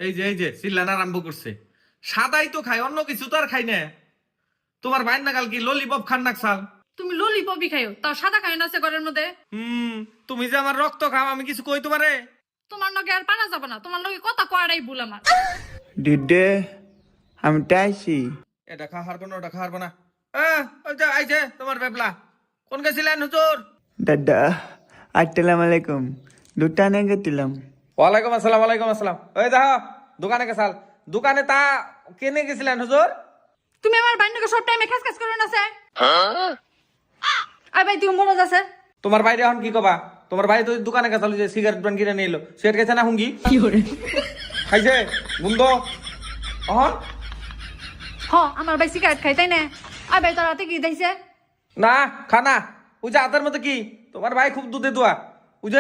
এই যে চিল্লানা আরম্ভ করছে। সাদাই তো খাই, অন্য কিছু তো আর খাই না। তোমার বাইর নাগাল কি ললিপপ খান না চাল? তুমি ললিপপই খাইও, তাও সাদা খাই না আছে ঘরের মধ্যে। তুমি যে আমার রক্ত খাও, আমি কিছু কই তোমারে? তোমার লগে আর পারা যাবে না, তোমার লগে কথা কয়াটাই ভুল আমার। ডিডে আমি টাইছি। এটা খাওয়ার কোনো ওটা খাওয়ার না। ওই যে আইছে তোমার বেবলা। কোন গেছিলেন হুজুর? দাদা আসসালামু আলাইকুম। দুটা নে গেছিলাম। ওয়ালাইকুম আসসালাম। ওই দেখো দোকানে গেছাল, দোকানে তা কেনে গেছিলেন হুজুর? তুমি আমার বাইনকে সব টাইমে খাস খাস করে নাছে। আই ভাই তুমি মরজ আছে। তোমার বাইরে এখন কি কবা? তোমার ভাই তো দোকানে গেছাল, যে সিগারেট পান কিনে নিয়ে এলো, সিগারেট খেয়েছে না হুঙ্গি? কি করে? খাইছে গুন্দ অহন? হ আমার ভাই সিগারেট খাই তাই না? আই ভাই তোর রাতে কি দিয়েছে? না খানা। ওই যে হাতের মধ্যে কি, তোমার ভাই খুব দুধে দোয়া। ওই যে